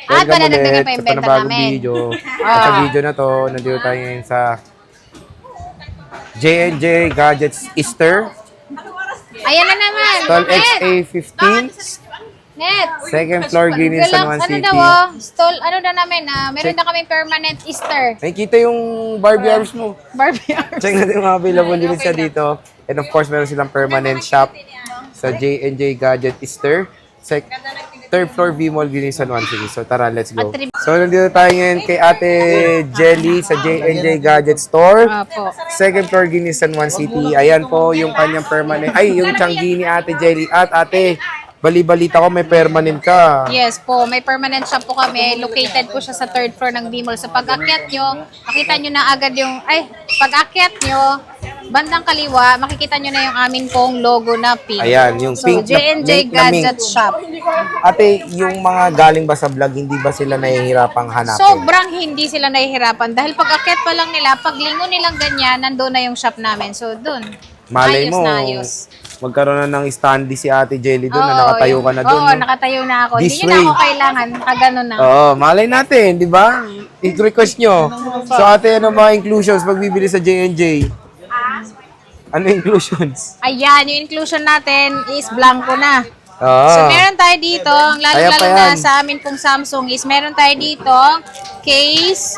Welcome madadagdagan ulit pa yung sa benta panibagong namin. video. At sa video na to, nandito tayo ngayon sa J&J Gadgets Easter. Ayan na naman. Stall Net. XA15. Net. Second floor, Green Hills, San Juan Ano City. daw stall, ano na namin, meron na kami permanent Easter. Nakikita yung Barbie arms mo. Barbie hours. Check natin yung mga available units sa dito. And of course, meron silang permanent shop sa J&J Gadget Easter. Third floor, V-Mall, Green Hills, San Juan City. So tara, let's go. So nandito tayo ngayon kay Ate Jelly sa J&J Gadget Store. Opo. Second floor, Green Hills, San Juan City. Ayan po yung kanyang permanent. Ay, yung Changi ni Ate Jelly. At ate, bali-balita ko may permanent ka. Yes po, may permanent shop po kami. Located po siya sa third floor ng B-Mall. So pag-akyat nyo, makita nyo na agad yung, pag-akyat nyo, bandang kaliwa, makikita nyo na yung amin pong logo na pink. Ayan, yung So, pink J&J na mink. Gadget Shop. Ate, yung mga galing ba sa vlog, hindi ba sila nahihirapang hanapin? Sobrang hindi sila nahihirapan. Dahil pag-akyat pa lang nila, pag lingo nilang ganyan, nandoon na yung shop namin. So, dun. Malay ayos mo, na ayos. magkaroon na ng standee si Ate Jelly doon na nakatayo ka na doon. Oo, nakatayo na ako. This Hindi nyo na way. ako kailangan. Nakaganon na. Oo, malay natin, di ba? I-request nyo. So ate, ano mga inclusions pag bibili sa J&J? Ano inclusions? Ayan, yung inclusion natin is blanco na. Oo. So, meron tayo dito, ang Kaya lalo-lalo pa na yan. sa amin pong Samsung is meron tayo dito case,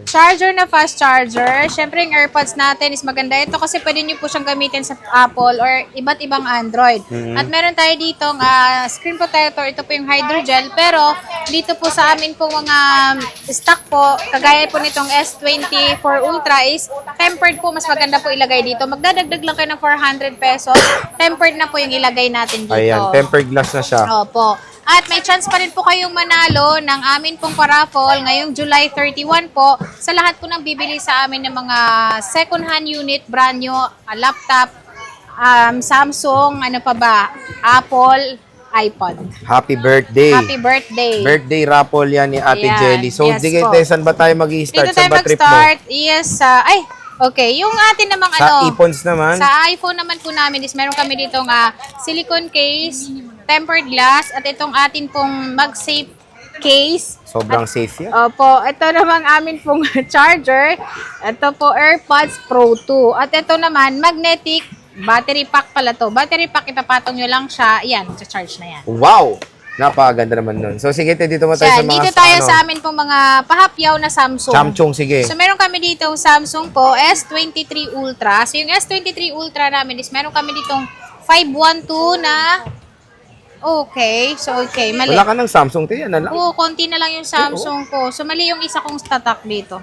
charger na fast charger. Siyempre, yung AirPods natin is maganda ito kasi pwede nyo po siyang gamitin sa Apple or iba't ibang Android. At meron tayo dito screen protector. Ito po yung hydrogel. Pero, dito po sa amin po mga stock po, kagaya po nitong S24 Ultra is tempered po. Mas maganda po ilagay dito. Magdadagdag lang kayo ng 400 pesos. Tempered na po yung ilagay natin dito. Ayan, tempered glass na siya. Opo. At may chance pa rin po kayong manalo ng amin pong paraffle ngayong July 31 po sa lahat po ng bibili sa amin ng mga second-hand unit, brand new, laptop, Samsung, ano pa ba, Apple, iPod. Happy birthday. Happy birthday. Birthday raffle yan ni Ate Ayan, Jelly. So, yes sige, po. saan ba tayo mag-i-start? Dito Saan tayo ba trip mo? mag-start. Yes, okay. Yung atin namang Sa iPhones naman? Sa iPhone naman po namin is meron kami ditong silicone case, tempered glass, at itong atin pong MagSafe case. Sobrang safe yan. Opo, ito namang amin pong charger. Ito po AirPods Pro 2. At ito naman, magnetic battery pack pala to. Battery pack, ipapatong nyo lang siya. Yan, charge na yan. Wow! Napakaganda naman nun. So, sige, dito mo tayo sa Yan, mga... dito tayo sa amin pong mga pahapyaw na Samsung. Samsung, sige. So, meron kami dito Samsung po, S23 Ultra. So, yung S23 Ultra namin is meron kami ditong 512 na... Okay. So, okay. Mali. Wala ka ng Samsung, tiyan na lang. Oo, konti na lang yung Samsung ko. So, mali yung isa kong statak dito.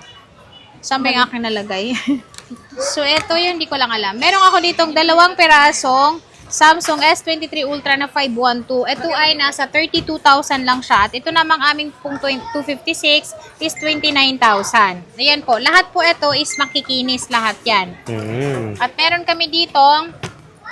Saan ba yung aking nalagay? So, ito yung hindi ko lang alam. Meron ako ditong 2 pirasong Samsung S23 Ultra na 512. Ito ay nasa 32,000 lang siya. At ito namang aming pong 256 is 29,000. Ayan po. Lahat po ito is makikinis lahat yan. At meron kami ditong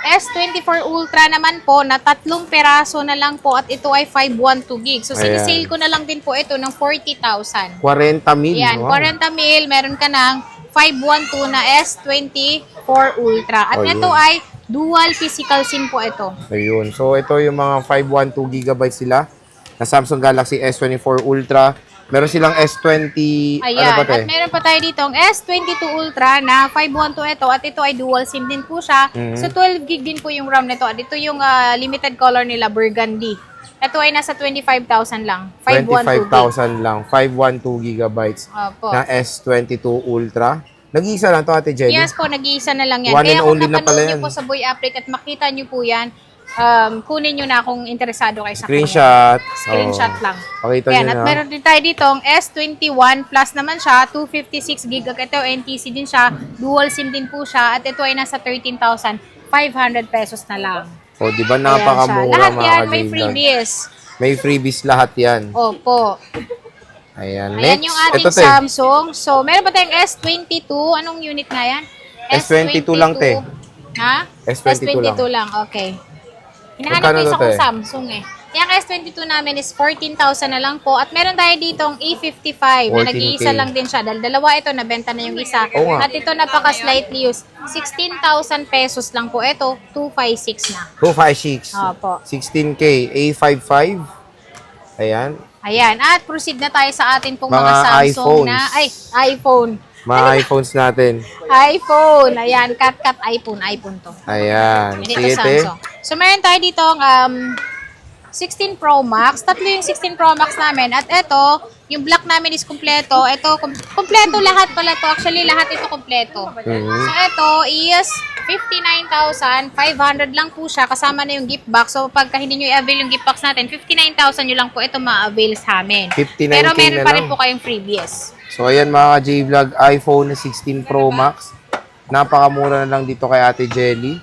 S24 Ultra naman po na 3 peraso na lang po at ito ay 512 gig. So, Ayan. sinisale ko na lang din po ito ng 40,000. 40 mil. Yan, Wow. 40 mil, meron ka ng 512 na S24 Ultra. At Oh, ito yun. ay dual physical SIM po ito. Ayun. So, ito yung mga 512 GB sila na Samsung Galaxy S24 Ultra. Meron silang S20... Ayan, Ano ba at meron pa tayo dito ang S22 Ultra na 512 ito at ito ay dual SIM din po siya. So 12 gig din po yung RAM nito at ito yung limited color nila, burgundy. Ito ay nasa 25,000 lang. 512 gig. 25,000 lang. 512 gigabytes Opo. na S22 Ultra. Nag-iisa lang to, Ate Jelly. Yes po, nag-iisa na lang yan. One Kaya and kung only na pala napanood yan. nyo po sa Boy Update at makita nyo po yan, kunin nyo na kung interesado kayo sa kanya. Screenshot. Screenshot Oh. lang. Pakita Ayan, nyo at na. meron din tayo dito ang S21 Plus naman siya, 256 gig. Ito, NTC din siya, dual SIM din po siya, at ito ay nasa 13,500 pesos na lang. O, di ba Ayan napakamura, siya. Lahat mga yan, may kaibigan. freebies. May freebies lahat yan. Opo. Ayan. Ayan Next. yung ating Ito, te. Samsung. So, meron pa tayong S22. Anong unit nga yan? S22 lang, te. Ha? S22 lang. Okay. Hinahanap Magkano ko isa to, kong te? Samsung eh. Yung S22 namin is 14,000 na lang po. At meron tayo ditong A55 na 14K. nag-iisa lang din siya. Dahil dalawa ito, nabenta na yung isa. Oo nga. At ito napaka-slightly used. 16,000 pesos lang po. Ito, 256 na. 256. Opo. 16K. A55. Ayan. Ayan. At proceed na tayo sa atin pong mga, Mga Samsung iPhones. iPhone. Mga iPhones natin. iPhone. Ayan. Cut iPhone to. Ayan. Dito Sige, te. Samsung. So, meron tayo dito 16 Pro Max. Tatlo yung 16 Pro Max namin. At ito, yung black namin is kumpleto. Ito, kumpleto lahat pala to. Actually, lahat ito kumpleto. So, ito is 59,500 lang po siya. Kasama na yung gift box. So, pagka hindi nyo i-avail yung gift box natin, 59,000 nyo lang po ito ma-avail sa amin. 59K Pero meron na pa rin lang. po kayong freebies. So, ayan mga J-Vlog, iPhone 16 Pro Max. Napakamura na lang dito kay Ate Jelly.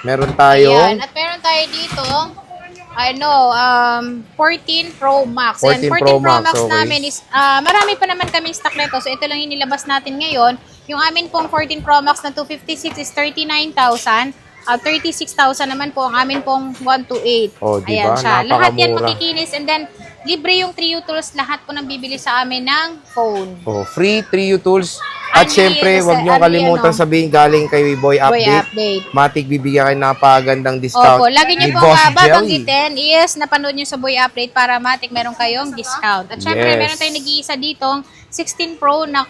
Meron tayong Ayan. At meron tayo dito, 14 Pro Max. 14 Ayan, 14 Pro Pro Max, Max okay. namin is, marami pa naman kaming stock nito. So, ito lang yung nilabas natin ngayon. Yung amin pong 14 Pro Max na 256 is 39,000. 36,000 naman po ang amin pong 128. Oh, diba? Ayan siya. Lahat yan Napakamura. makikinis. And then, libre yung 3U tools. Lahat po nang bibili sa amin ng phone. oh, free 3U tools. At Ano syempre, yun, huwag niyo ano kalimutan yun, oh? sabihin galing kay Boy Boy Update. Update. Matik bibigyan kayo napakagandang discount. Opo, lagi niyo ni po Boss Jelly. babanggitin is napanood niyo sa Boy Update para matik meron kayong discount. At syempre, Yes. meron tayong nag-iisa ditong 16 Pro na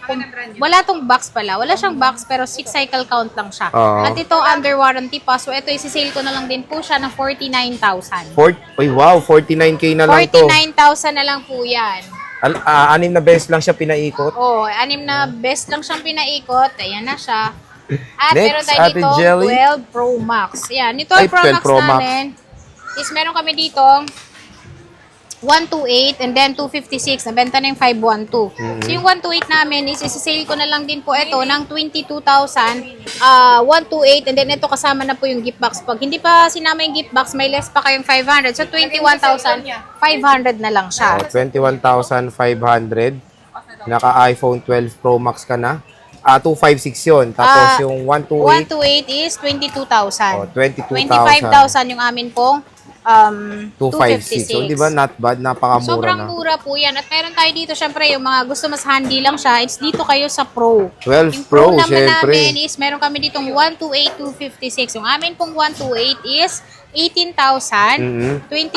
wala tong box pala. Wala siyang box pero 6 cycle count lang siya. Oo. At ito under warranty pa. So ito isi-sale ko na lang din po siya ng 49,000. Uy, wow, 49K na lang to. 49,000 na lang po yan. 6 na beses lang siya pinaikot. Oh, 6 na best lang siyang pinaikot. Ayan na siya. At Next, meron tayo Ate dito Jelly. 12 Pro Max. Yan, yung 12 Ay, Pro 12 Max Pro Max. namin is meron kami dito 128 and then 256. Nabenta na yung 512. So yung 128 namin is isi-sale ko na lang din po ito ng 22,000 128 and then ito kasama na po yung gift box. Pag hindi pa sinama yung gift box, may less pa kayong 500. So 21,500 na lang siya. 21,500. Naka-iPhone 12 Pro Max ka na. 256 yun. Tapos yung 128, 128 is 22,000. 22,000. 25,000 yung amin pong 256. So, di ba, not bad? Napakamura Sobrang na. mura po yan. At meron tayo dito, syempre, yung mga gusto mas handy lang siya, it's dito kayo sa Pro. 12 Yung Pro, naman syempre. namin is, meron kami ditong 128, 256. Yung amin pong 128 is 18,000. 23,000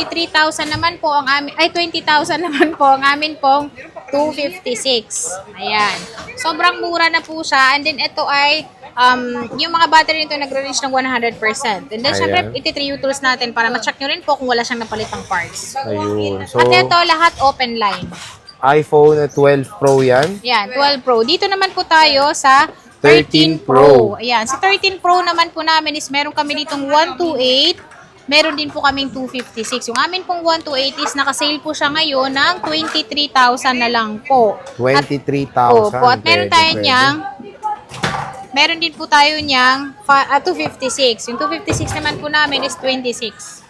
naman po ang amin, 20,000 naman po ang amin pong 256. Ayan. Sobrang mura na po siya. And then, ito ay, yung mga battery nito nagre-reach ng 100%. And then, Ayan. syempre, iti-3U tools natin para ma-check nyo rin po kung wala siyang napalitang parts. Ayun. So, At ito, lahat open line. iPhone 12 Pro yan. Yan, 12 Pro. Dito naman po tayo sa 13 13 Pro. Ayan, sa 13 Pro naman po namin is meron kami ditong 128. Meron din po kaming 256. Yung amin pong 128 is nakasale po siya ngayon ng 23,000 na lang po. 23,000. Opo, at meron tayo niyang, meron din po tayo niyang 256. Yung 256 naman po namin is 26.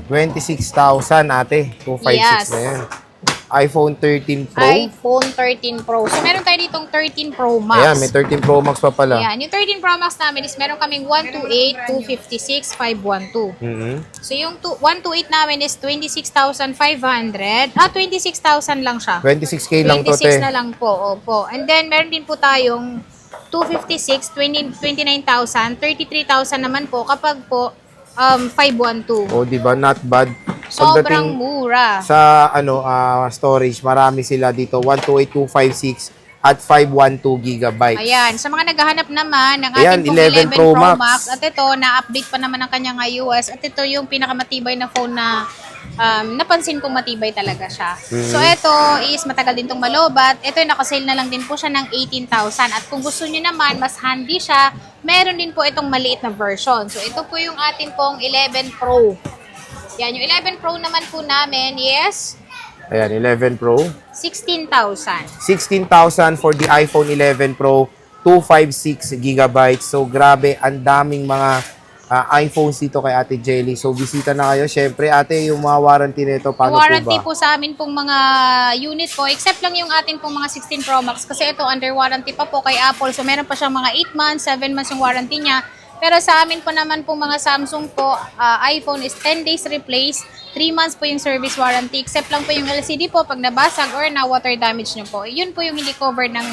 26,000 ate. 256 Yes. na yan. iPhone 13 Pro. iPhone 13 Pro. So, meron tayo ditong 13 Pro Max. Ayan, may 13 Pro Max pa pala. Ayan, yung 13 Pro Max namin is meron kaming 128, 256, 512. So, yung 128 namin is 26,500. 26,000 lang siya. 26K lang to, 26 te. na lang po, opo. And then, meron din po tayong 256, 29,000, 33,000 naman po kapag po 512. O, di ba? Not bad. Sobrang Pagdating mura. sa storage, marami sila dito. 128, 256 at 512 gigabytes. Ayan, sa mga naghahanap naman ng Ayan, ating pong 11 11 Pro Pro Max. Max. At ito, na-update pa naman ang kanyang iOS. At ito yung pinakamatibay na phone na napansin kong matibay talaga siya. So, ito is matagal din itong malobat. Ito yung nakasale na lang din po siya ng 18,000. At kung gusto nyo naman, mas handy siya, meron din po itong maliit na version. So, ito po yung atin pong 11 Pro. Yan, yung 11 Pro naman po namin, yes, Ayan, 11 Pro. 16,000. 16,000 for the iPhone 11 Pro, 256 gigabytes. So, grabe, ang daming mga iPhones dito kay Ate Jelly. So, bisita na kayo. Syempre, ate, yung mga warranty nito, paano Warranty po ba? po sa amin pong mga unit po, except lang yung atin pong mga 16 Pro Max kasi ito under warranty pa po kay Apple. So, meron pa siyang mga 8 months, 7 months yung warranty niya. Pero sa amin po naman pong mga Samsung po, iPhone is 10 days replace, 3 months po yung service warranty, except lang po yung LCD po pag nabasag or na water damage nyo po. Yun po yung hindi covered ng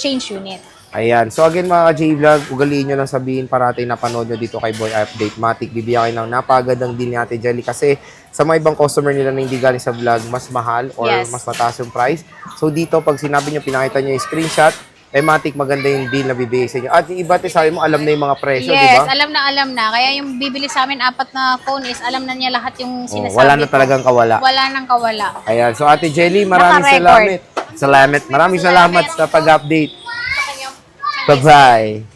change unit. Ayan. So again mga J-Vlog, ugaliin nyo lang sabihin parati na panood nyo dito kay Boy Update Matic. Bibigyan kayo ng napagandang deal ni Ate Jelly kasi sa mga ibang customer nila na hindi galing sa vlog, mas mahal or Yes. mas mataas yung price. So dito, pag sinabi nyo, pinakita nyo yung screenshot, Matic, maganda yung deal na bibigay sa inyo. At yung iba, sabi mo, alam na yung mga presyo, di Yes, ba? alam na. Kaya yung bibili sa amin, 4 na phone is, alam na niya lahat yung sinasabi Wala na ko. talagang kawala. Wala nang kawala. Ayan. So Ate Jelly, maraming Naka-record. salamat. Maraming salamat sa pag-update. Bye-bye.